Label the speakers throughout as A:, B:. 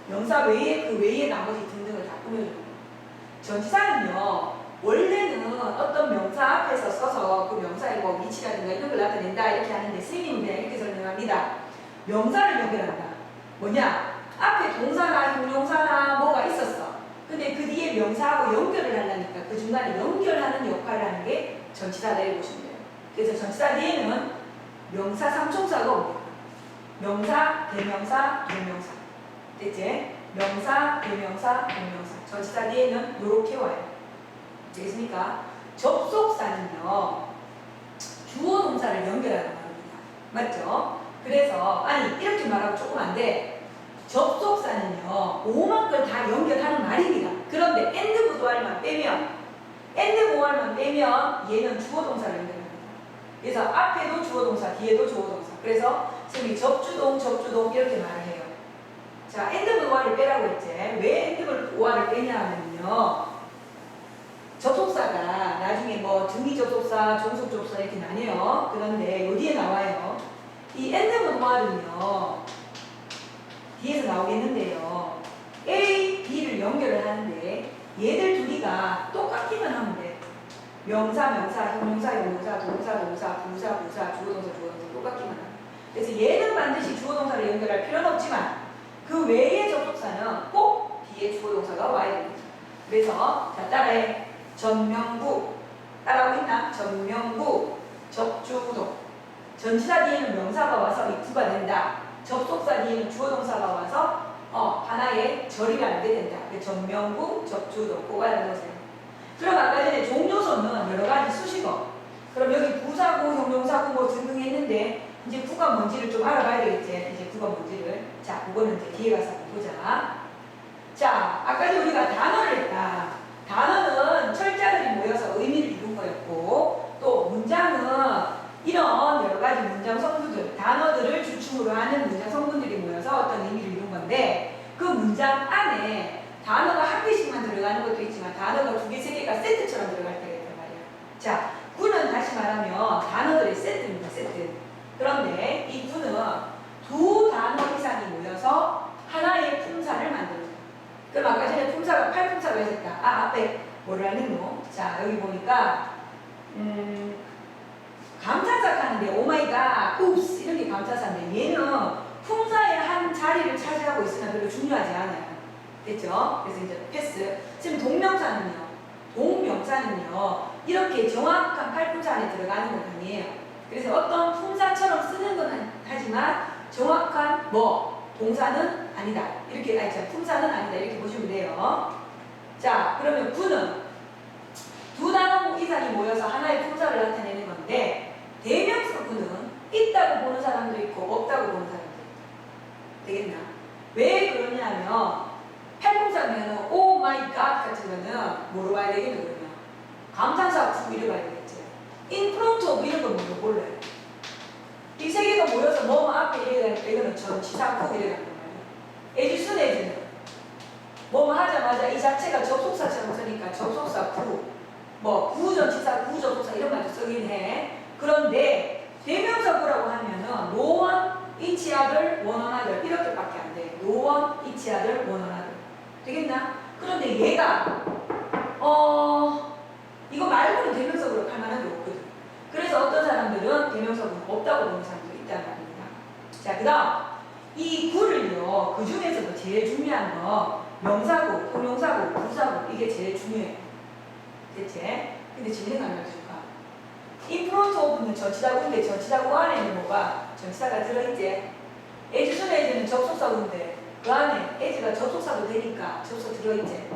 A: 명사 외에 그 외에 나머지 등등을 다 꾸며주는 거예요. 전치사는요, 원래는 어떤 명사 앞에서 써서 그 명사의 뭐 위치라든가 이런 걸 나타낸다 이렇게 하는데 선생님은 그냥 이렇게 설명합니다. 명사를 연결한다. 뭐냐? 앞에 동사나 형용사나 뭐가 있었어. 근데 그 뒤에 명사하고 연결을 하려니까 그 중간에 연결하는 역할을 하는 게 전치사다 이렇게 보시면 돼요. 그래서 전치사 뒤에는 명사 삼총사가 옵니다. 명사, 대명사, 동명사. 됐지? 명사, 대명사, 동명사. 전치사 뒤에는 이렇게 와요. 되겠습니까? 접속사는요, 주어 동사를 연결하는 말입니다. 맞죠? 그래서, 아니, 이렇게 말하면 조금 안 돼. 접속사는요, 오만 걸 다 연결하는 말입니다. 그런데 and 부도할만 빼면, and 보할만 빼면 얘는 주어 동사를 연결합니다. 그래서 앞에도 주어 동사, 뒤에도 주어 동사. 그래서 선생님이 접주동, 접주동 이렇게 말을 해요. 자, and 보할을 빼라고 했지. 왜 and 보할을 빼냐 하면요, 접속사가 나중에 뭐 등위 접속사, 종속 접속사 이렇게 나뉘어요. 그런데 여기에 나와요. 이 and 보할은요, 뒤에서 나오겠는데요. A, B를 연결을 하는데 얘들 둘이가 똑같기만 하면 돼. 명사, 명사, 형용사, 형용사, 동사, 동사, 부사, 부사, 주어동사, 주어동사 똑같기만 하면. 그래서 얘는 반드시 주어동사를 연결할 필요는 없지만 그 외의 접속사는 꼭 뒤에 주어동사가 와야 됩니다. 그래서 자, 따라해. 전명구. 따라하고 있나? 전명구, 접주동. 전치사 뒤에는 명사가 와서 이 구가 된다. 접속사 뒤에는 주어동사가 와서 하나의 절이 알게 된다. 전명구, 접주동, 그거 알아두세요. 그럼 아까 전에 종요소는 여러 가지 수식어. 그럼 여기 부사구, 형용사구 뭐 등등 했는데 이제 구가 뭔지를 좀 알아봐야 되겠지. 이제 구가 뭔지를. 자, 그거는 이제 뒤에 가서 한번 보자. 자, 아까 전에 우리가 단어를 했다. 단어는 철자들이 모여서 의미를 이룬 거였고, 또 문장은 이런 여러 가지 문장 성분들, 단어들을 주축으로 하는 문장 성분들이 모여서 어떤 의미를 이룬 건데, 그 문장 안에 단어가 한 개씩만 들어가는 것도 있지만 단어가 두 개, 세 개가 세트처럼 들어갈 때가 있단 말이에요. 자, 구는 다시 말하면 단어들의 세트입니다. 세트. 그런데 이 구는 두 단어 이상이 모여서 하나의 품사를 만듭니다. 그럼 아까 전에 품사가 팔품사가 있었다. 앞에 뭐를 하는노? 자, 여기 보니까 감탄사 하는데 오마이갓, 웁스 이런 게 감탄사인데 얘는 품사의 한 자리를 차지하고 있으나 별로 중요하지 않아요. 됐죠? 그래서 이제 패스. 지금 동명사는요 이렇게 정확한 팔품사 안에 들어가는 건 아니에요. 그래서 어떤 품사처럼 쓰는 건 하지만 정확한 동사는 아니다. 이렇게 품사는 아니다. 이렇게 보시면 돼요. 자, 그러면 구는 두 단어 이상이 모여서 하나의 품사를 나타내는 건데, 대명사 구는 있다고 보는 사람도 있고 없다고 보는 사람도 있다. 되겠나? 왜 그러냐면 팔품사면 오 마이 갓 같은 거는 뭐로 봐야 되겠노 그러면? 감탄사 구 이렇게 봐야 되겠지. in front of 이런 거 뭐로 볼래? 이 세 개가 모여서 뭐 앞에 이래가니까 이거는 전치사 구 이래가는 거예요. as soon as는 뭐 하자마자 이 자체가 접속사처럼 쓰니까 접속사 구, 구 전치사, 구 접속사 이런 말도 쓰긴 해. 그런데 대명사 구라고 하면은 노원, 이치아들, 원어나들 이렇게밖에 안 돼. 노원, 이치아들, 원어나들 되겠나? 그런데 얘가 이거 말고는 대명사 구로 할 만한 게 없거든. 그래서 어떤 사람들은 대명사 구는 없다고 보는 사람도 있단 말입니다. 자, 그 다음 이 구를요, 그 중에서도 제일 중요한 거 명사구, 형용사구, 부사구 이게 제일 중요해요. 됐지? 근데 진행 안 해줄까? in front of는 전치사구인데 전치사구 안에는 뭐가 전치사가 들어있지? as soon as는 접속사구인데 그 안에 as가 접속사도 되니까 접속 들어있지?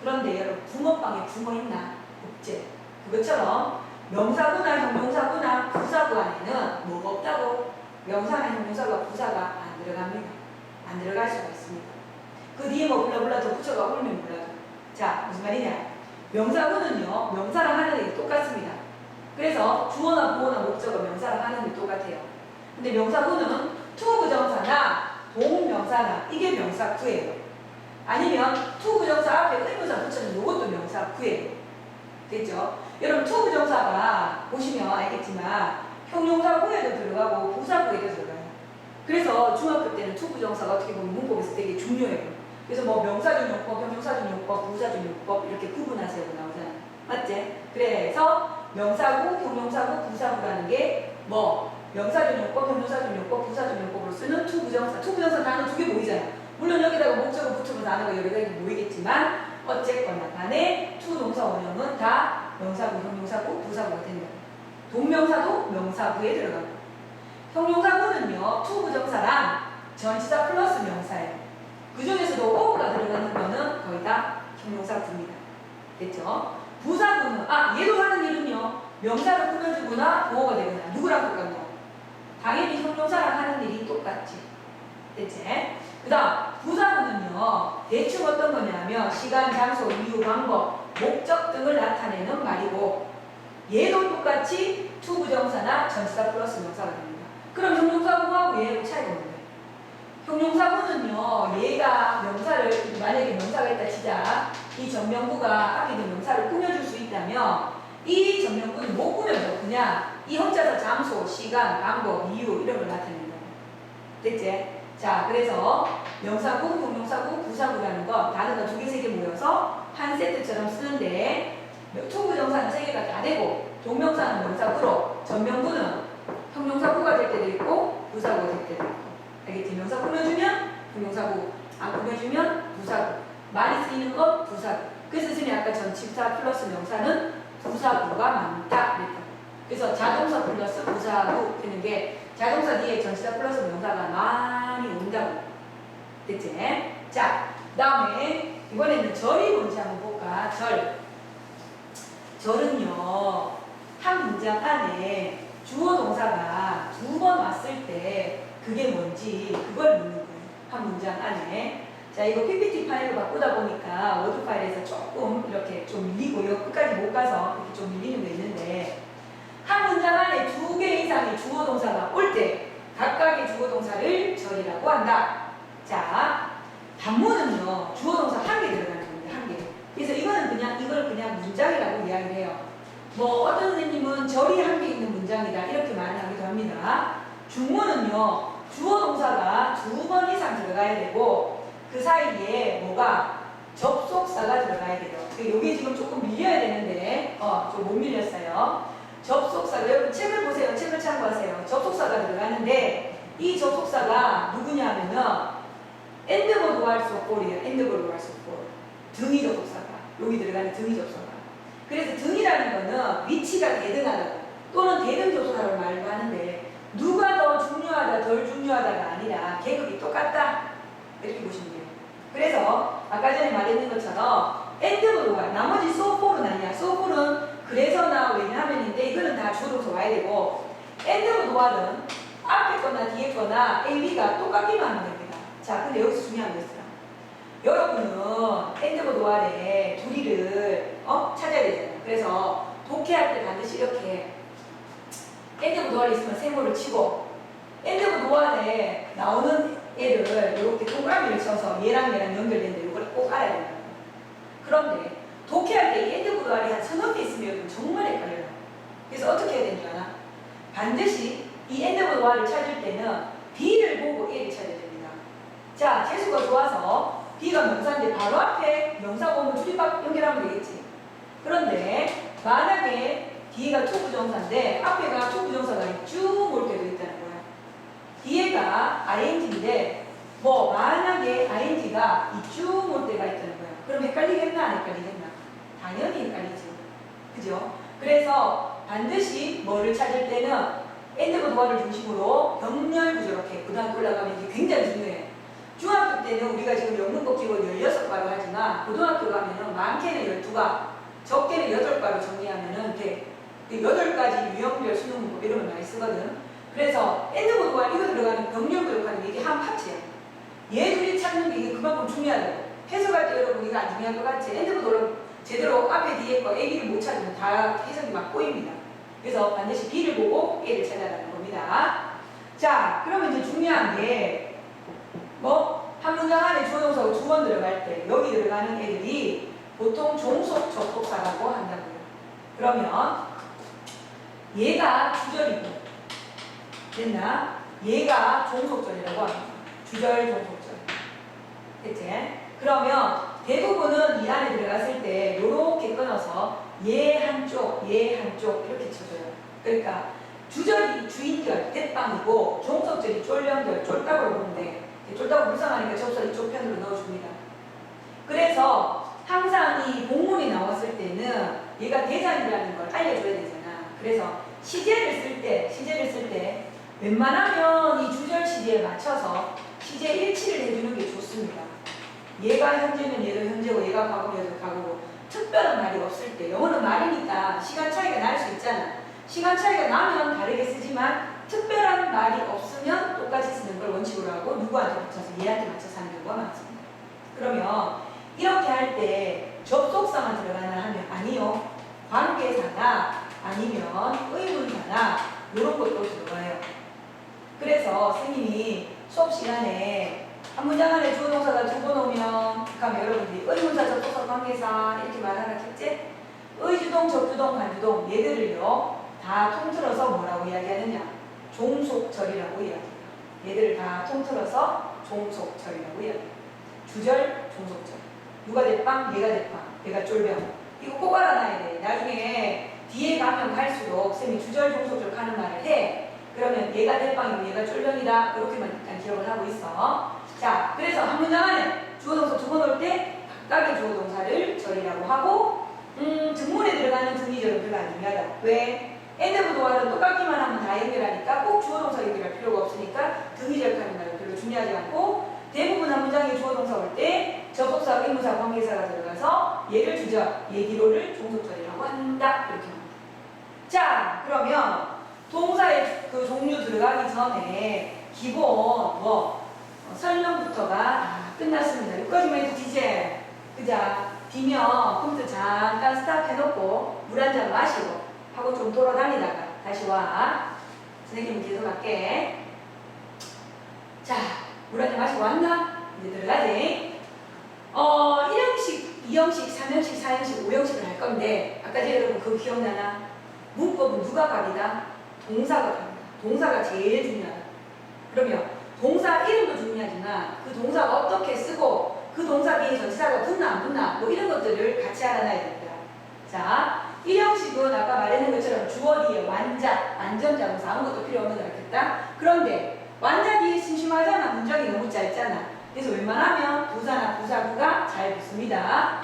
A: 그런데 여러분 붕어빵에 붕어 있나? 없지? 그것처럼 명사구나 형용사구나 부사구 안에는 뭐가 없다고? 명사나 형용사가 부사가 안 들어갑니다. 안 들어갈 수가 있습니다. 그 뒤에 뭐 블라블라 더 붙여가 올면 몰라도. 자, 무슨 말이냐? 명사구는요, 명사랑 하는 게 똑같습니다. 그래서 주어나 보어나 목적어 명사랑 하는 게 똑같아요. 근데 명사구는 to 부정사나 동명사나 이게 명사구예요. 아니면 to 부정사 앞에 의문사 붙여서 이것도 명사구예요. 됐죠? 여러분 to 부정사가 보시면 알겠지만 형용사구에도 들어가고 부사구에도 들어가요. 그래서 중학교 때는 to 부정사가 어떻게 보면 문법에서 되게 중요해요. 그래서 뭐 명사준용법, 형용사준용법, 부사준용법 이렇게 구분하세요 나오잖아. 맞지? 그래서 명사구, 형용사구, 부사구라는 게 뭐 명사준용법, 형용사준용법, 부사준용법으로 쓰는 투부정사. 투부정사 단어 두 개 모이잖아. 물론 여기다가 목적어 붙으면 단어가 여러 가지 모이겠지만 어쨌거나 간에 투동사 원형은 다 명사구, 형용사구, 부사구가 된다. 동명사도 명사구에 들어가고 형용사구는요 투부정사랑 전치사 플러스 명사예요. 그 중에서도 오브가 들어가는 거는 거의 다 형용사구입니다. 됐죠? 부사구는 얘도 하는 일은요 명사를 꾸며주거나 보호가 되거나 누구랑 똑같노? 당연히 형용사랑 하는 일이 똑같지. 됐지? 그 다음 부사구는요 대충 어떤 거냐면 시간, 장소, 이유, 방법, 목적 등을 나타내는 말이고 얘도 똑같이 투부정사나 전치사 플러스 명사가 됩니다. 그럼 형용사구하고 얘하고 차이가 뭔데? 형용사구는요 얘가 명사를 만약에 명사가 있다 치자 이 전명구가 앞에 있는 명사를 꾸며줄 수 있다면 이 전명구는 못 꾸며줘. 그냥 이 형자사 장소, 시간, 방법, 이유 이런 걸 나타낸다. 됐지? 자, 그래서 명사구, 형용사구, 부사구라는 거 단어가 두 개, 세 개 모여서 한 세트처럼 쓰는데 투부정사는 세 개가 다 되고 동명사는 명사구로 전명구는 형용사구가 될 때도 있고 부사구가 될 때도 있고 알겠지? 명사 꾸며주면 형용사구, 안 꾸며주면 부사구. 많이 쓰이는 건 부사구. 그래서 선생님이 아까 전치사 플러스 명사는 부사구가 많다 그랬다. 그래서 자동사 플러스 부사구 되는 게 자동사 뒤에 전치사 플러스 명사가 많이 온다고. 됐지? 자, 그 다음에 이번에는 절이 뭔지 한번 볼까? 절은요 한 문장 안에 주어 동사가 두 번 왔을 때 그게 뭔지 그걸 묻는 거예요. 한 문장 안에. 자, 이거 PPT 파일로 바꾸다 보니까 워드 파일에서 조금 이렇게 좀 밀리고요. 끝까지 못 가서 이렇게 좀 밀리는 게 있는데 한 문장 안에 두 개 이상의 주어 동사가 올 때 각각의 주어 동사를 절이라고 한다. 자, 단문은요 주어 동사 한 개 들어가는 겁니다. 한 개. 그래서 이걸 그냥 문장이라고 이야기를 해요. 뭐 어떤 선생님은 절이 한 개 있는 문장이다 이렇게 말하기도 합니다. 중문은요 주어 동사가 두 번 이상 들어가야 되고 그 사이에 뭐가 접속사가 들어가야 돼요. 여기 지금 조금 밀려야 되는데 좀 못 밀렸어요. 접속사가 여러분 책을 보세요. 책을 참고하세요. 접속사가 들어가는데 이 접속사가 누구냐면은 엔드버드 할수 없고이에요. 엔드버드 할수 없고 등위 접속사가 여기 들어가는 등위 접속사. 그래서 등이라는 거는 위치가 대등하다 또는 대등 접속사를 말도 하는데 누가 더 중요하다 덜 중요하다가 아니라 계급이 똑같다 이렇게 보시면 돼요. 그래서 아까 전에 말했는 것처럼 엔드버드가 나머지 소폴은 아니야. 소폴은 그래서나 왜냐하면인데 이거는 다 주어동사 와야 되고 엔드버드와는 앞에 거나 뒤에 거나 A, B가 똑같기만 하면 됩니다. 자, 근데 여기서 중요한 거 있어요. 여러분은 엔드버드와의 둘이를 찾아야 되잖아요. 그래서 독해할 때 반드시 이렇게 엔드버드와에 있으면 세모를 치고 엔드버드와에 나오는 얘를 이렇게 동그라미를 쳐서 얘랑 연결되는데 이걸 꼭 알아야 된다. 그런데 독해할 때 이 엔드버드와이 한 서너 개 있으면 정말 헷갈려요. 그래서 어떻게 해야 되는지 아나? 반드시 이 엔드버드와를 찾을 때는 B를 보고 A를 찾아야 됩니다. 자, 재수가 좋아서 B가 명사인데 바로 앞에 명사 보면 줄임말 연결하면 되겠지. 그런데 만약에 뒤에가 투부정사인데 앞에가 투부정사가 쭉 올 때도 있다는 거야. 뒤에가 ing인데 뭐 만약에 ing가 쭉 올 때가 있다는 거야. 그럼 헷갈리겠나 안 헷갈리겠나? 당연히 헷갈리죠. 그죠? 그래서 반드시 뭐를 찾을 때는 엔드버드와를 중심으로 병렬 구조 이렇게 고등학교 올라가면 이게 굉장히 중요해. 중학교 때는 우리가 지금 영문법 기본 16과로 하지만 고등학교 가면은 많게는 12과 적게는 8과로 정리하면은 돼. 8가지 유형별 수능 문법 이런 걸 많이 쓰거든. 그래서 엔드버드와 이거 들어가는 병렬 구조하는 게 이게 한 파트야. 얘 둘이 찾는 게 이게 그만큼 중요하다고. 해석할 때 여러분 이거 안 중요한 것 같지? 엔드버드로 제대로 앞에 뒤에 거 A, B를 못 찾으면 다 해석이 막 꼬입니다. 그래서 반드시 B를 보고 A를 찾아가는 겁니다. 자, 그러면 이제 중요한 게 한 문장 안에 주어 동사가 두 번 들어갈 때 여기 들어가는 애들이 보통 종속 접속사라고 한다고요. 그러면 얘가 주절이고 됐나? 얘가 종속절이라고 합니다. 주절, 종속절. 됐지? 그러면 대부분은 이 안에 들어갔을 때 이렇게 끊어서 얘 한쪽 이렇게 쳐줘요. 그러니까 주절이 주인결, 대빵이고 종속절이 쫄연결, 쫄딱으로 보면 돼. 쫄딱으로 불쌍하니까 접사 이쪽 편으로 넣어줍니다. 그래서 항상 이 본문이 나왔을 때는 얘가 대장이라는 걸 알려줘야 되잖아. 그래서 시제를 쓸 때 웬만하면 이 주절 시제에 맞춰서 시제 일치를 해주는 게 좋습니다. 얘가 현재면 얘도 현재고 얘가 과거면 얘도 과거고 특별한 말이 없을 때 영어는 말이니까 시간 차이가 날 수 있잖아. 시간 차이가 나면 다르게 쓰지만 특별한 말이 없으면 똑같이 쓰는 걸 원칙으로 하고 누구한테 맞춰서 얘한테 맞춰서 하는 경우가 많습니다. 그러면 이렇게 할 때 접속사만 들어가나 하면 아니요. 관계사나 아니면 의문사나 이런 것도 들어가요. 그래서 선생님이 수업 시간에 한 문장 안에 주어 동사가 두 번 오면 그러면 여러분들이 의문사, 접속사, 관계사 이렇게 말하라 했지? 의주동, 접주동, 관주동 얘들을요 다 통틀어서 뭐라고 이야기하느냐? 종속절이라고 이야기해요. 얘들을 다 통틀어서 종속절이라고 이야기해요. 주절, 종속절. 누가 대빵? 얘가 대빵. 얘가 쫄병. 이거 꼭 알아놔야 돼. 나중에 뒤에 가면 갈수록 쌤이 주절, 종속절 하는 말을 해. 그러면 얘가 대빵이고 얘가 쫄병이다. 이렇게만 일단 기억을 하고 있어. 자, 그래서 한 문장 안에 주어동사 두 번 올 때 각각의 주어동사를 절이라고 하고 등문에 들어가는 등기절은 별로 안 중요하다. 왜? 엔드부도와는 똑같기만 하면 다 연결하니까 꼭 주어동사 연결할 필요가 없으니까 등기절하는 말은 별로 중요하지 않고 대부분 한 문장에 주어동사 올 때 접속사, 의문사, 관계사가 들어가서 얘를 주절, 얘기로를 종속절이라고 한다. 이렇게 합니다. 자, 그러면 동사의 그 종류 들어가기 전에 기본 설명부터가 끝났습니다. 여기까지만 해도 이제 그자 비면 컴퓨터 잠깐 스탑해놓고 물 한 잔 마시고 하고 좀 돌아다니다가 다시 와. 선생님 계속 할게. 자, 물 한 잔 마시고 왔나? 이제 들어가지. 1형식, 2형식, 3형식, 4형식, 5형식을 할 건데 아까 전에 여러분 그거 기억나나? 문법은 누가 갑이다? 동사가 갑니다. 동사가 제일 중요하다. 그러면 동사 이름도 중요하지만 그 동사가 어떻게 쓰고 그 동사 뒤에 전치사가 붙나 안 붙나 뭐 이런 것들을 같이 알아놔야 됩니다. 자, 1형식은 아까 말했는 것처럼 주어 뒤에 완자, 완전자동사 아무것도 필요 없는 거 알겠다? 그런데 완자 뒤에 심심하잖아. 문장이 너무 짧잖아. 그래서 웬만하면 부사나 부사구가 잘 붙습니다.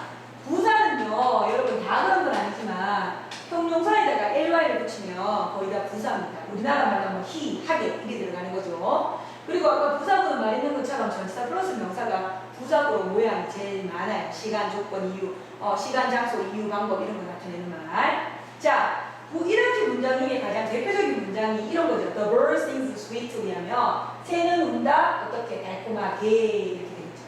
A: 부사는요, 여러분 다 그런 건 아니지만 형용사에다가 ly를 붙이면 거의 다 부사입니다. 우리나라 말로 하면 he, 하게 이게 들어가는 거죠. 그리고 아까 부사구는 말했는 것처럼 전치사 플러스 명사가 부사구로 모양이 제일 많아요. 시간, 조건, 이유, 시간, 장소, 이유, 방법 이런 거 나타내는 말. 자, 이런 문장 중에 가장 대표적인 문장이 이런 거죠. The bird sings sweetly 하면 새는 운다 어떻게 달콤하게 이렇게 되겠죠.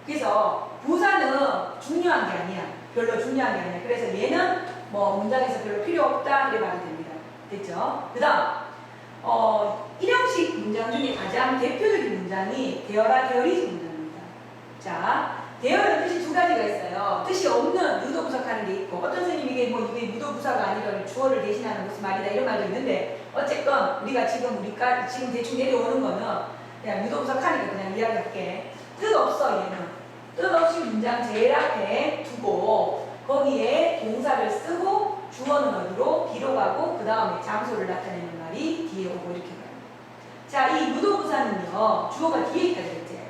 A: 그래서 부사는 중요한 게 아니야. 별로 중요한 게 아니야. 그래서 얘는 뭐 문장에서 별로 필요 없다 이렇게 말이 됩니다. 됐죠? 그 다음 1형식 문장 중에 가장 대표적인 문장이 되어라 되어리지 문장입니다. 자, 되어는 뜻이 두 가지가 있어요. 뜻이 없는 유도부사하는 게 있고 어떤 선생님이 이게 유도부사가 아니라 주어를 대신하는 무슨 말이다 이런 말도 있는데 어쨌건 우리가 지금 대충 내려오는 거는 그냥 유도부사하니까 그냥 이야기할게. 뜻 없어 얘는. 뜻 없이 문장 제일 앞에 두고 거기에 동사를 쓰고 주어는 어디로? B로 가고 그 다음에 장소를 나타내는 말이 뒤에 오고 이렇게 가요. 자, 이 무도부사는요 주어가 뒤에 있다 그랬지.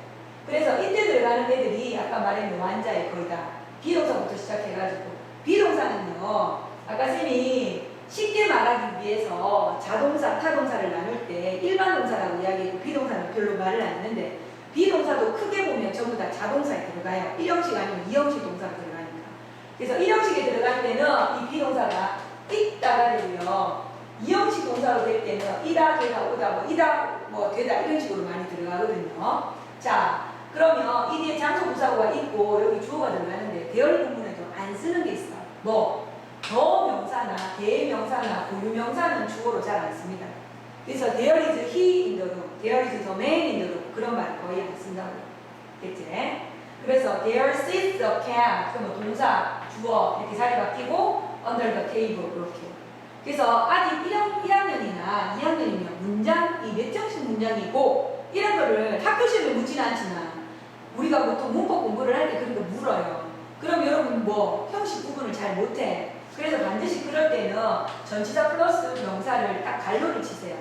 A: 그래서 이때 들어가는 애들이 아까 말했는 완자에 거의 다 비동사부터 시작해가지고 비동사는요 아까 쌤이 쉽게 말하기 위해서 자동사, 타동사를 나눌 때 일반 동사라고 이야기했고 비동사는 별로 말을 안 했는데 비동사도 크게 보면 전부 다 자동사에 들어가요. 1형식 아니면 2형식 동사가 들어가니까. 그래서 1형식에 들어갈 때는 이 비동사가 있다가 되고요. 2형식 동사로 될 때는 이다, 되다, 오다, 뭐 이다, 뭐 되다 이런 식으로 많이 들어가거든요. 자, 그러면 이 뒤에 장소 부사구가 있고 여기 주어가 들어가는데 대열 부분에도 안 쓰는 게 있어. 뭐 더 명사나 대명사나 고유명사는 주어로 잘 안 씁니다. 그래서 there is he in the room, there is the man in the room 그런 말 거의 안 쓴다고. 됐지? 그래서 there sits a cat 그러면 동사, 주어 이렇게 자리 바뀌고 under the table 이렇게. 그래서 아직 1학년이나 2학년이면 문장이 몇 장씩 문장이고 이런 거를 학교 시험에 묻지는 않지만 우리가 보통 문법 공부를 할 때 그런 거 물어요. 그럼 여러분 뭐 형식 구분을 잘 못해. 그래서 반드시 그럴 때는 전치사 플러스 명사를 딱 갈로를 치세요.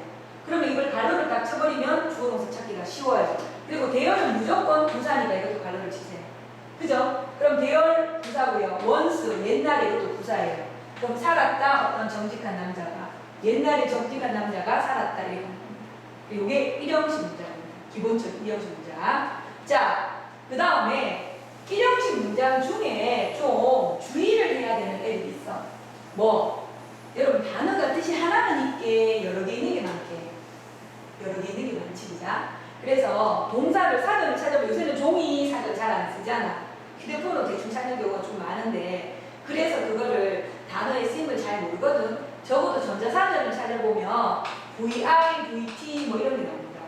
A: 그러면 이걸 갈로를 딱 쳐버리면 주어 동사 찾기가 쉬워요. 그리고 대열은 무조건 부사니까 이것도 갈로를 치세요. 그죠? 그럼 대열 부사고요. 원스 옛날에 이것도 부사예요. 그럼 살았다 어떤 정직한 남자가 옛날에 정직한 남자가 살았다 이런 겁니다. 이게 일형식 문장입니다. 기본적인 일형식 문장. 자, 그 다음에 일형식 문장 중에 좀 주의를 해야 되는 애들이 있어. 뭐 여러분 단어가 뜻이 하나는 있게 여러 개 있는 게 많게 여러 개 있는 게 많지 그자? 그래서 동사를 사전을 찾아보면 요새는 종이 사전 잘 안 쓰잖아. 휴대폰으로 대충 찾는 경우가 좀 많은데 그래서 그거를 단어의 쓰임을 잘 모르거든. 적어도 전자사전을 찾아보면 VI, VT 뭐 이런 게 나옵니다.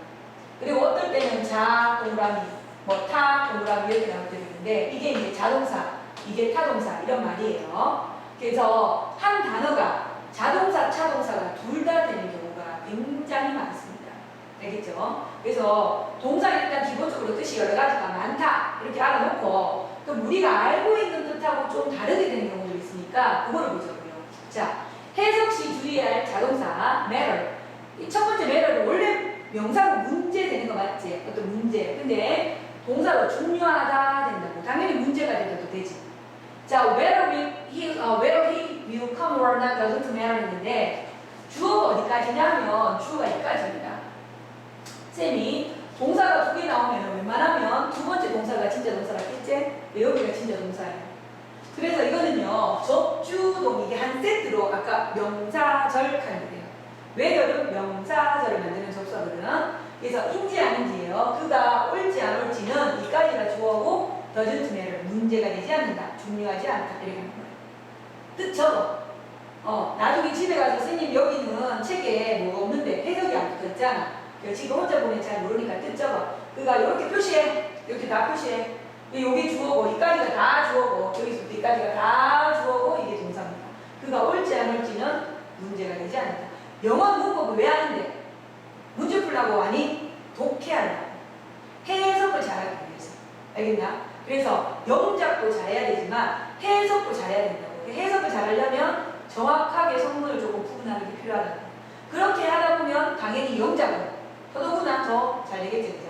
A: 그리고 어떨 때는 자, 동그라미, 뭐 타, 동그라미 이렇게 나올 때도 있는데 이게 이제 자동사, 이게 타동사 이런 말이에요. 그래서 한 단어가 자동사, 차동사가 둘 다 되는 경우가 굉장히 많습니다. 알겠죠? 그래서 동사 일단 기본적으로 뜻이 여러 가지가 많다 이렇게 알아놓고 그럼 우리가 알고 있는 뜻하고 좀 다르게 되는 경우도 있으니까 그거를 보자고요. 자, 해석 시 주의해야 할 자동사 matter. 이 첫 번째 matter은 원래 명사로 문제 되는 거 맞지? 어떤 문제. 근데 동사로 중요하다 된다고. 당연히 문제가 돼도 되지. 자, whether he will come or not doesn't matter 했는데 주어가 어디까지냐면 주어가 여기까지입니다. 쌤이 동사가 두 개 나오면 웬만하면 두 번째 동사가 진짜 동사라겠지? 여기가 진짜 동사예요. 그래서 이거는요 접주동 이게 한 세트로 아까 명사절 하는 거예요. whether는 명사절을 만드는 접수하거든. 그래서 인지 아닌지예요. 그가 옳지 안 옳지는 이까지가 주어고 doesn't matter 문제가 되지 않는다. 중요하지 않다. 이렇게 하는 거예요. 뜻 적어. 나중에 집에 가서 선생님 여기는 책에 뭐 없는데 해석이 안 붙었잖아. 지금 혼자 보면 잘 모르니까 뜻 적어. 그가 이렇게 표시해. 이렇게 다 표시해. 요게 주어고 이까지가 다 주어고 여기서부터 이까지가 다 주어고 이게 동사입니다. 그가 옳지 안 옳지는 문제가 되지 않는다. 영어 문법을 왜 하는데? 문제 풀라고 하니 독해하려고. 해석을 잘하기 위해서. 알겠나? 그래서 영작도 잘해야 되지만 해석도 잘해야 된다고. 해석을 잘하려면 정확하게 성문을 조금 구분하는 게 필요하다. 그렇게 하다 보면 당연히 영작은 더더구나 더 잘 되겠지.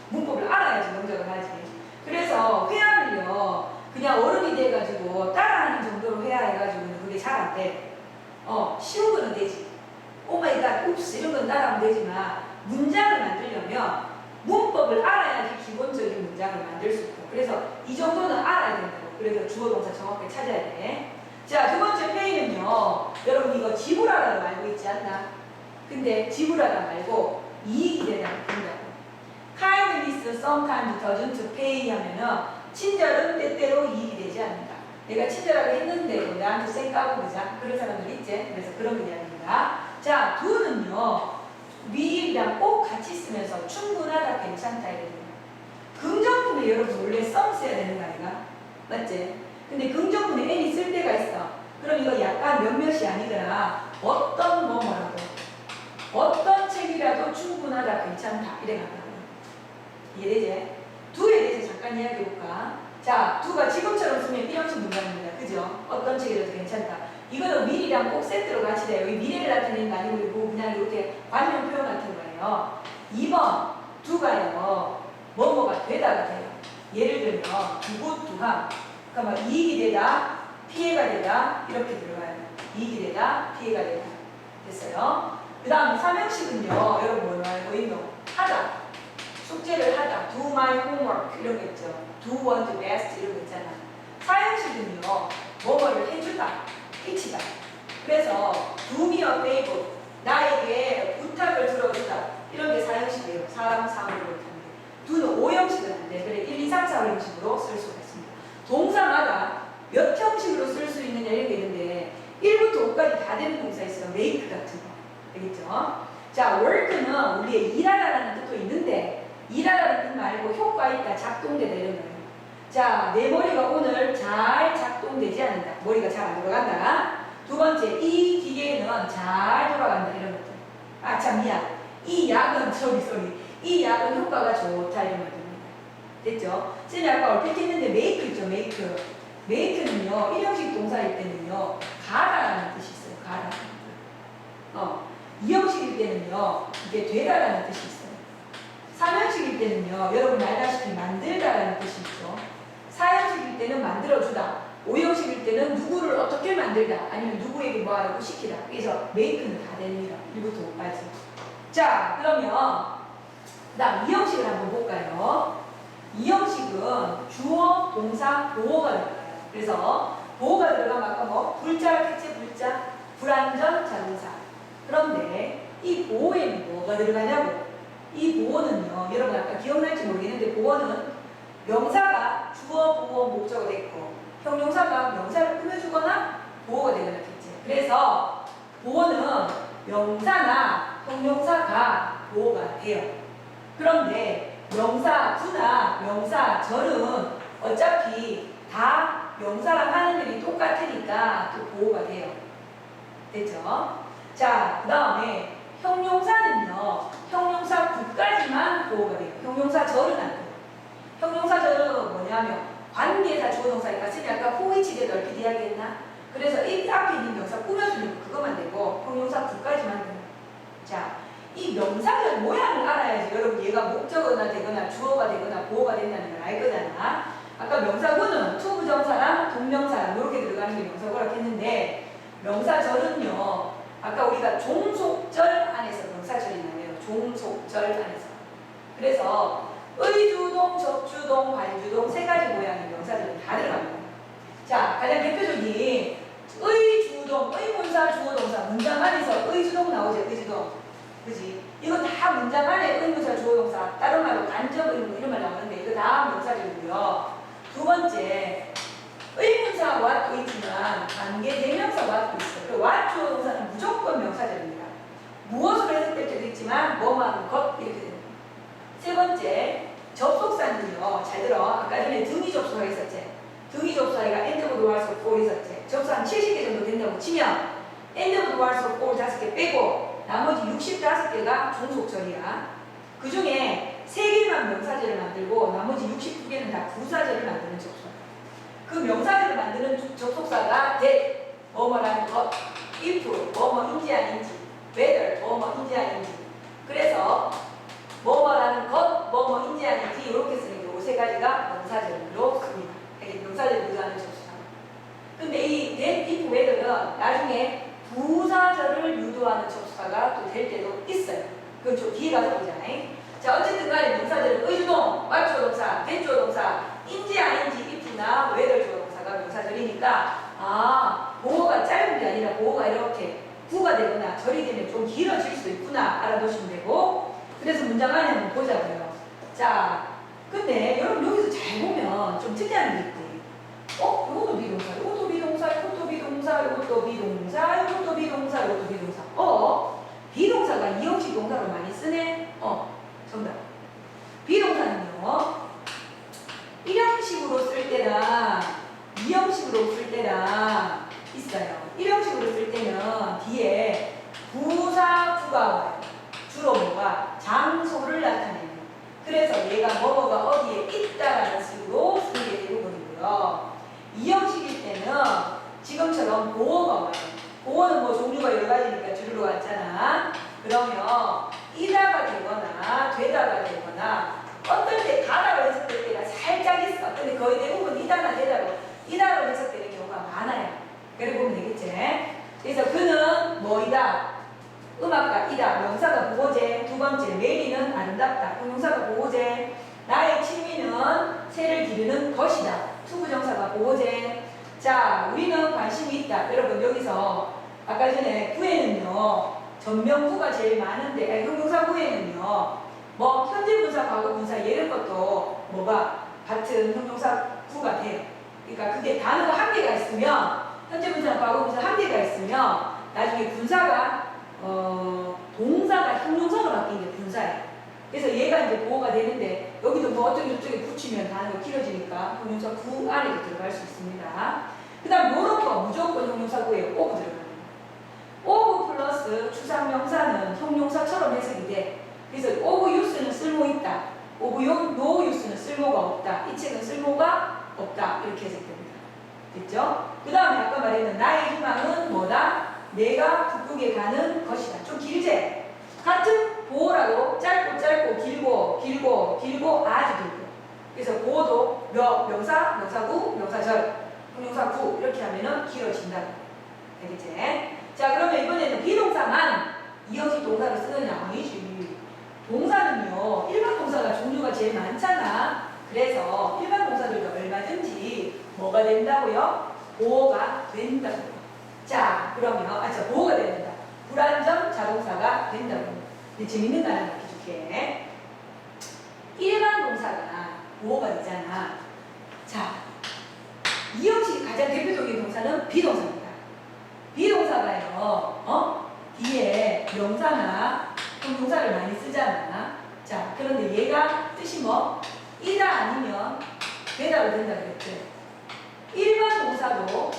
A: 문법을 알아야지 영작을 하지. 그래서 회화를요 그냥 어른이 돼가지고 따라하는 정도로 회화해가지고는 그게 잘 안 돼. 쉬운 거는 되지. 오마이갓, 웁스 이런 건 따라하면 되지만 문장을 만들려면 문법을 알아야지 기본적인 문장을 만들 수 있고 그래서 이 정도는 알아야 된다고. 그래서 주어 동사 정확하게 찾아야 돼. 자, 두 번째 페이는요 여러분 이거 지불하다로 알고 있지 않나? 근데 지불하다 말고 이익이 되다고 본다고. kindness sometimes doesn't pay 하면은 친절은 때때로 이익이 되지 않는다. 내가 친절하게 했는데도 나한테 쌩 까고 그자 그런 사람들 있지? 그래서 그런 이야기입니다. 자, do는요 will이랑 꼭 같이 쓰면서 충분하다, 괜찮다 이래요. 긍정문에 여러분 원래 some 써야 되는 거 아닌가? 맞지? 근데 긍정문에 any 쓸 때가 있어. 그럼 이거 약간 몇몇이 아니더라. 어떤 뭐라고 어떤 책이라도 충분하다, 괜찮다 이래 가더라고요. 이해되지? do에 대해서 잠깐 이야기해볼까? 자, do가 지금처럼 쓰면 일형식 문장입니다. 그죠? 어떤 책이라도 괜찮다. 이거는 will이랑 꼭 세트로 같이 돼요. 이 미래를 나타내는 거 아니고 그냥 이렇게 관용 표현 같은 거예요. 2번 do가요. 뭐뭐가 되다가 돼요. 예를 들면 두고 두함. 그러니까 막 이익이 되다, 피해가 되다 이렇게 들어가요. 이익이 되다, 피해가 되다. 됐어요? 그 다음 삼형식은요. 여러분 뭐 알고 있노? 하다. 숙제를 하다, do my homework 이런 거 있죠. do want to best 이런 거 있잖아. 사형식은요, 뭐뭐를 해주다, 해치다. 그래서 do me a favor, 나에게 부탁을 들어주다 이런 게 사형식이에요. 사람, 사물을 하는 게. do는 5형식은 안 돼. 그래 1, 2, 3, 4, 5형식으로 쓸 수가 있습니다. 동사마다 몇 형식으로 쓸 수 있느냐 이런 게 있는데 1부터 5까지 다 되는 동사 있어요. make 같은 거. 알겠죠? 자, work는 우리의 일하다라는 뜻도 있는데 일하라는 뜻 말고 효과 있다, 작동되다 이런 거예요. 자, 내 머리가 오늘 잘 작동되지 않는다. 머리가 잘 안 돌아간다. 두 번째, 이 기계는 잘 돌아간다 이런 것들. 아, 참 미안. 이 약은 이 약은 효과가 좋다 이런 말입니다. 됐죠? 쌤이 아까 얼핏 했는데 make 있죠, make. make는요, 1형식 동사일 때는요, 가다라는 뜻이 있어요. 가다. 2형식일 때는요, 이게 되다라는 뜻이 있어요. 3형식일 때는요, 여러분 알다시피 만들다라는 뜻이 있죠. 4형식일 때는 만들어주다. 5형식일 때는 누구를 어떻게 만들다, 아니면 누구에게 뭐 하라고 시키다. 그래서 make는 다 됩니다. 1부터 5까지. 자, 그러면 그 다음 2형식을 한번 볼까요? 2형식은 주어, 동사, 보어가 들어가요. 그래서 보어가 들어가면 아까 뭐 불자, 택제, 불자, 불완전, 자동사. 그런데 이 보어에는 뭐가 들어가냐고? 이 보어는요, 여러분 아까 기억날지 모르겠는데 보어는 명사가 주어, 보어, 목적어 됐고 형용사가 명사를 꾸며주거나 보어가 되거나 됐지. 그래서 보어는 명사나 형용사가 보어가 돼요. 그런데 명사구나 명사절은 어차피 다 명사랑 하는 일이 똑같으니까 또 보호가 돼요. 됐죠? 자, 그 다음에 형용사는요, 형용사구까지만 보호가 돼요. 형용사절은 안 돼요. 형용사절은 뭐냐면 관계사 주어동사니까 쌤이 아까 호의치대 넓히 이야기했나? 그래서 이 앞에 있는 명사 꾸며주는 그것만 되고 형용사구까지만 돼요. 자, 이 명사절 모양을 알아야지 여러분 얘가 목적어가 되거나 주어가 되거나 보어가 된다는 걸 알 거잖아. 아까 명사구는 투부정사랑 동명사랑 이렇게 들어가는 게 명사구라고 했는데 명사절은요, 아까 우리가 종속절 안에서 명사절이 나와요. 종속절 안에서. 그래서 의주동, 적주동, 관주동 세 가지 모양의 명사절은 다 들어갑니다. 자, 가장 대표적인 의주동, 의문사, 주어동사 문장 안에서 의주동 나오죠. 의주동. 그지? 이거 다 문장 안에 의문사, 주어동사, 다른 말로 간접 의문 이런 말 나오는데 이거 다 명사절이고요. 두 번째, 의문사 what도 있지만 관계 대명사 what도 있어요. 그 what 주어동사는 무조건 명사절입니다. 무엇으로 해석될 때도 있지만 뭐만 것 이렇게 됩니다. 세 번째, 접속사는요. 잘 들어. 아까 전에 등위 접속사 있었지. 등위 접속사가 end of the words of all 있었지. 접속사 한 70개 정도 된다고 치면 end of the words of all 5개 빼고 나머지 65개가 종속절이야. 그 중에 3개만 명사절을 만들고 나머지 69개는 다 부사절을 만드는 접속사. 그 명사절을 만드는 접속사가 that, 뭐뭐라는 것, if, 뭐뭐인지 아닌지, whether, 뭐뭐인지 아닌지. 그래서 뭐뭐라는 것, 뭐뭐인지 아닌지 이렇게 쓰는 게 이 세 가지가 명사절로 씁니다. 명사절을 유도하는 접속사. 근데 이 that, if, whether는 나중에 부사절을 유도하는 접속사가 또 될 때도 있어요. 그건 좀 뒤에 가서 보자. 자, 어쨌든 간에 명사절은 의주동, what 주어동사, that 주어동사, 인지 아닌지 if나 whether 주어동사가 명사절이니까 보어가 짧은 게 아니라 보어가 이렇게 구가 되거나 절이 되면 좀 길어질 수도 있구나 알아두시면 되고. 그래서 문장 안에 한번 보자고요. 자, 근데 여러분 여기서 잘 보면 좀 특이한 게 있대. 이것도 비동사, 이것도 비동사, 이것도 비동사, 이것도 비동사, 이것도 비동사, 이것도 비동사. 비동사가 2형식 동사로 많이 쓰네? 정답. 비동사는요, 1형식으로 쓸 때랑 2형식으로 쓸 때랑 있어요. 1형식으로 쓸 때는 뒤에 부사구가 와요. 주로 뭐가? 장소를 나타내는. 그래서 얘가 뭐뭐가 어디에 있다라는 식으로 쓰는 게 대부분이고요. 2형식일 때는 지금처럼 보어가 와요. 보어는 뭐 종류가 여러 가지니까 줄로 왔잖아. 그러면 이다가 되거나 되다가 되거나 어떨 때 다라고 해석될 때가 살짝 있어. 근데 거의 대부분 이다나 이다로 해석되는 경우가 많아요. 그래 보면 되겠지. 그래서 그는 뭐이다? 음악가이다. 명사가 보호제. 두 번째, 메리는 아름답다. 형용사가 보호제. 나의 취미는 새를 기르는 것이다. 투부정사가 보호제. 자, 우리는 관심이 있다. 여러분 여기서 아까 전에 구에는요, 전명구가 제일 많은데, 형용사 구에는요, 뭐 현재 분사, 과거 분사 예를 것도 뭐가 같은 형용사 구가 돼요. 그러니까 그게 단어가 한 개가 있으면 현재 분사, 과거 분사 한 개가 있으면 나중에 분사가 동사가 형용사로 바뀐 게 분사예요. 그래서 얘가 이제 보호가 되는데 여기도 뭐 어쩌고 저쩌고 붙이면 단어가 길어지니까 형용사 구 안에도 들어갈 수 있습니다. 그 다음 요런 거 무조건 형용사 구에 오브 들어갑니다. 오브 플러스 추상명사는 형용사처럼 해석이 돼. 그래서 오브 유스는 쓸모있다. 오브용 노 유스는 쓸모가 없다. 이 책은 쓸모가 없다. 이렇게 해석됩니다. 됐죠? 그 다음에 아까 말했는 나의 희망은 뭐다? 내가 북극에 가는 것이다. 좀 길지? 같은 보호라도 짧고 짧고 길고 길고 길고 아주 길고. 그래서 보호도 명사, 명사구, 명사절, 형용사구 이렇게 하면은 길어진다. 되겠지? 자, 그러면 이번에는 비동사만 이형식 동사를 쓰느냐? 아니지. 동사는요, 일반 동사가 종류가 제일 많잖아. 그래서 일반 동사들도 얼마든지 뭐가 된다고요? 보호가 된다고요. 자, 그러면, 보호가 된다. 불완전 자동사가 된다고. 근데 재밌는 거 하나 알려줄게. 일반 동사가 보호가 되잖아. 자, 이 형식이 가장 대표적인 동사는 비동사입니다. 비동사가요, 뒤에 명사나 동사를 많이 쓰잖아. 자, 그런데 얘가 뜻이 뭐? 이다 아니면 되다로 된다 그랬지. 일반 동사도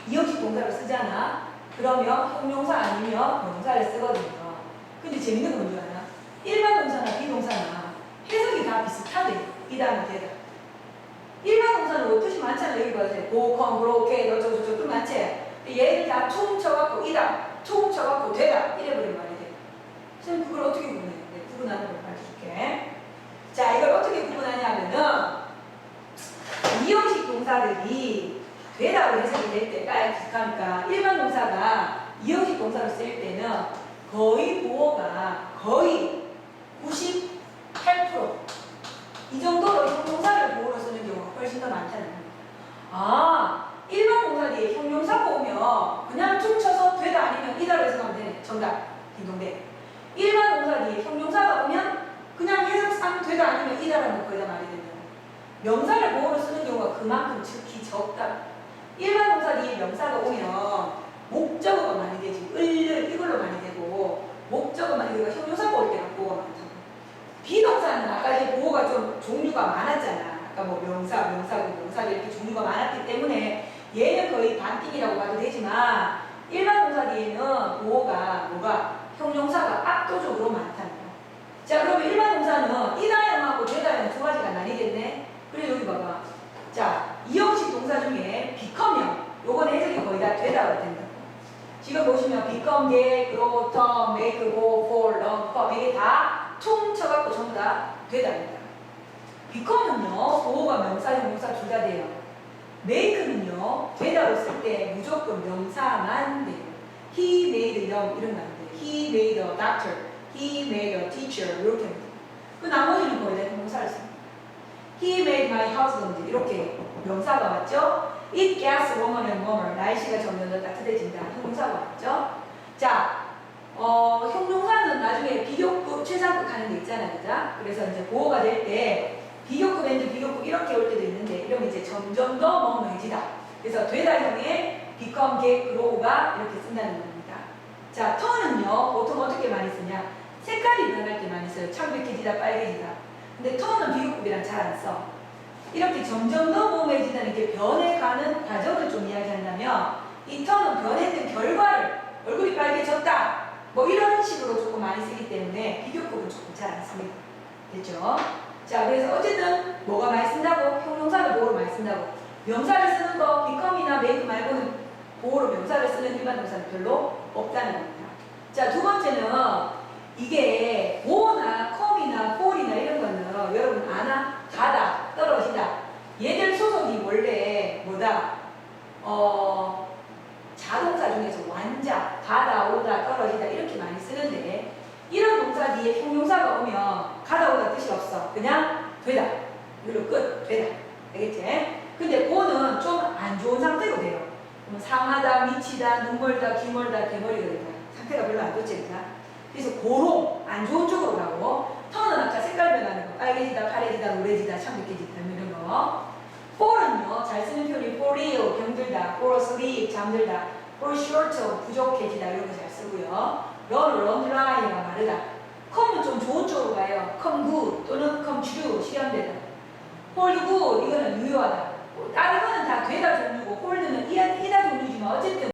A: 이 형식 동사를 쓰잖아. 그러면 형용사 아니면 명사를 쓰거든요. 근데 재밌는 건 뭔지 알아? 일반 동사나 비동사나 해석이 다 비슷하대. 이다는 되다. 일반 동사는 뭐 뜻이 많잖아. 여기 봐도 돼. 고, 컴, 그렇게, 어쩌고저쩌고 뜻 많지? 얘를 다 퉁 쳐갖고 이다, 퉁 쳐갖고 되다 이래버린 말이 돼. 선생님 그걸 어떻게 구분해? 네, 구분하는 걸 가르쳐줄게. 자, 이걸 어떻게 구분하냐면은 이 형식 동사들이 되다고 해석이 될 때가 익숙하니까 일반 동사가 이 형식 동사로 쓰일 때는 거의 보호가 거의 98% 이 정도로 형용사를 보호로 쓰는 경우가 훨씬 더 많다는 겁니다. 아, 일반 동사 뒤에 형용사가 오면 그냥 툭 쳐서 되다 아니면 이다로 해석하면 되네. 정답. 딩동대. 일반 동사 뒤에 형용사가 오면 그냥 해석상 되다 아니면 이다라는 거기다 말이 되는 거예요. 명사를 보호로 쓰는 경우가 그만큼 특히 적다. 일반 동사 뒤에 명사가 오면 목적어가 많이 되지. 을을 이걸로 많이 되고 목적어 많이 되고 형용사가 올 때가 보호가 많다고. 비동사는 아까 이제 보호가 좀 종류가 많았잖아. 아까 뭐 명사, 명사구, 명사구 이렇게 종류가 많았기 때문에 얘는 거의 반띵이라고 봐도 되지만 일반 동사 뒤에는 보호가 뭐가 형용사가 압도적으로 많다는 거. 자, 그러면 일반 동사는 이다형하고 되다형 두 가지가 나뉘겠네. 그래 여기 봐봐. 자, 이 형식 동사 중에 become형 요거는 해석이 거의 다 되다가 된다고. 지금 보시면 become, get, grow, turn, make, go, fall, run, come 이게 다 퉁 쳐갖고 전부 다 되다입니다. become은요 보호가 명사, 형용사 둘 다 돼요. make는요 되다로 쓸 때 무조건 명사만 돼요. He made young 이런 거 안 돼요. He made a doctor, he made a teacher 이렇게 합니다. 그 나머지는 거의 다 형용사를 씁니다. He made my husband 이렇게 명사가 왔죠. It gets warmer and warmer 날씨가 점점 더 따뜻해진다 형용사가 왔죠. 자, 형용사는 나중에 비교급, 최상급 하는 게 있잖아요, 그죠? 그래서 이제 보호가 될 때 비교급, 엔드 비교급 이렇게 올 때도 있는데 이러면 이제 점점 더 멍멍해지다. 그래서 되다형에 become, get, grow가 이렇게 쓴다는 겁니다. 자, turn은요 보통 어떻게 많이 쓰냐? 색깔이 변할 때 많이 써요. 창백해지다, 빨개지다. 근데 turn은 비교급이랑 잘 안 써. 이렇게 점점 더 멍멍해지다는 게 변해가는 과정을 좀 이야기한다면 이 turn은 변했던 결과를 얼굴이 빨개졌다. 뭐 이런 식으로 조금 많이 쓰기 때문에 비교급은 조금 잘 안 씁니다. 됐죠? 자, 그래서 어쨌든 뭐가 많이 쓴다고? 형용사를 보호로 많이 쓴다고. 명사를 쓰는 거 become이나 make 말고는 보호로 명사를 쓰는 일반 동사는 별로 없다는 겁니다. 자, 두 번째는 이게 go나 come이나 fall이나 이런 거는 여러분 아나? 가다, 떨어지다. 얘들 소속이 원래 뭐다? 자동사 중에서 완자, 가다, 오다, 떨어지다 이렇게 많이 쓰는데 이런 동사 뒤에 형용사가 오면 가다, 오다 뜻이 없어. 그냥 되다. 이걸로 끝. 되다. 알겠지? 근데 고는 좀 안 좋은 상태로 돼요. 상하다, 미치다, 눈멀다, 귀멀다, 대머리가 된다. 상태가 별로 안 좋지, 그죠? 그래서 고로 안 좋은 쪽으로 가고 턴은 아까 색깔 변하는 거. 빨개지다, 파래지다, 노래지다, 창백해지다 이런 거. fall은요, 잘 쓰는 표현이 for real, 병들다, for asleep, 잠들다, for short, 부족해지다 이런 거 잘 쓰고요. run dry가 마르다. come은 좀 좋은 쪽으로 가요. come good 또는 come true, 실현되다. hold good, 이거는 유효하다. 다른 거는 다 되다 종류고 hold는 이다 종류지만 어쨌든